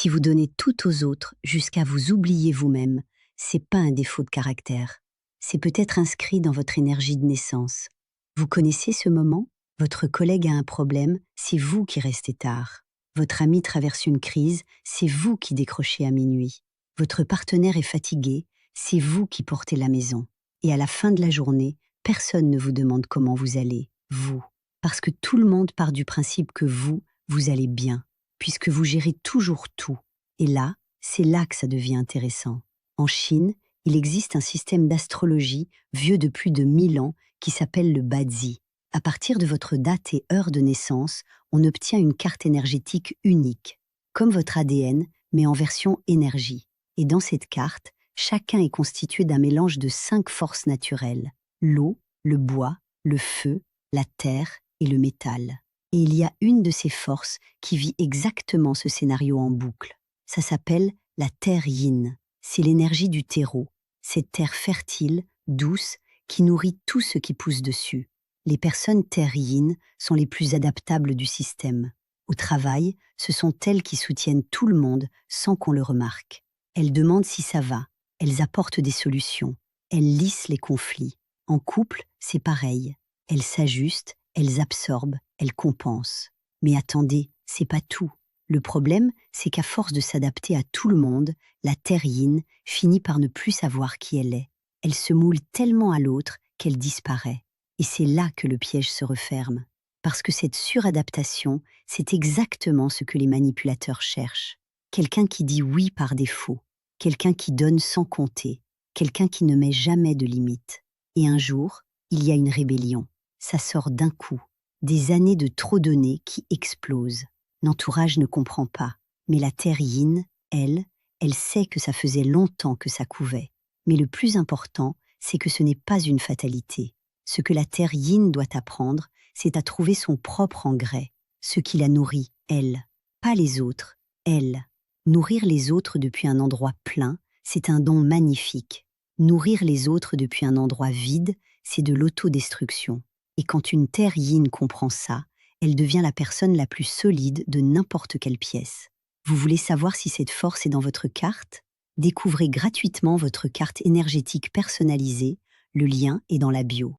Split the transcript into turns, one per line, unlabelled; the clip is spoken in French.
Si vous donnez tout aux autres jusqu'à vous oublier vous-même, c'est pas un défaut de caractère. C'est peut-être inscrit dans votre énergie de naissance. Vous connaissez ce moment? Votre collègue a un problème, c'est vous qui restez tard. Votre ami traverse une crise, c'est vous qui décrochez à minuit. Votre partenaire est fatigué, c'est vous qui portez la maison. Et à la fin de la journée, personne ne vous demande comment vous allez, vous. Parce que tout le monde part du principe que vous allez bien, puisque vous gérez toujours tout. Et là, c'est là que ça devient intéressant. En Chine, il existe un système d'astrologie vieux de plus de 1000 ans qui s'appelle le Bazi. À partir de votre date et heure de naissance, on obtient une carte énergétique unique, comme votre ADN, mais en version énergie. Et dans cette carte, chacun est constitué d'un mélange de 5 forces naturelles: l'eau, le bois, le feu, la terre et le métal. Et il y a une de ces forces qui vit exactement ce scénario en boucle. Ça s'appelle la terre yin. C'est l'énergie du terreau, cette terre fertile, douce, qui nourrit tout ce qui pousse dessus. Les personnes terre yin sont les plus adaptables du système. Au travail, ce sont elles qui soutiennent tout le monde sans qu'on le remarque. Elles demandent si ça va, elles apportent des solutions, elles lissent les conflits. En couple, c'est pareil. Elles s'ajustent, elles absorbent, elles compensent. Mais attendez, c'est pas tout. Le problème, c'est qu'à force de s'adapter à tout le monde, la terre yin finit par ne plus savoir qui elle est. Elle se moule tellement à l'autre qu'elle disparaît. Et c'est là que le piège se referme. Parce que cette suradaptation, c'est exactement ce que les manipulateurs cherchent. Quelqu'un qui dit oui par défaut, quelqu'un qui donne sans compter, quelqu'un qui ne met jamais de limite. Et un jour, il y a une rébellion. Ça sort d'un coup. Des années de trop données qui explosent. L'entourage ne comprend pas. Mais la terre yin, elle sait que ça faisait longtemps que ça couvait. Mais le plus important, c'est que ce n'est pas une fatalité. Ce que la terre yin doit apprendre, c'est à trouver son propre engrais, ce qui la nourrit, elle, pas les autres, elle. Nourrir les autres depuis un endroit plein, c'est un don magnifique. Nourrir les autres depuis un endroit vide, c'est de l'autodestruction. Et quand une terre yin comprend ça, elle devient la personne la plus solide de n'importe quelle pièce. Vous voulez savoir si cette force est dans votre carte? Découvrez gratuitement votre carte énergétique personnalisée, le lien est dans la bio.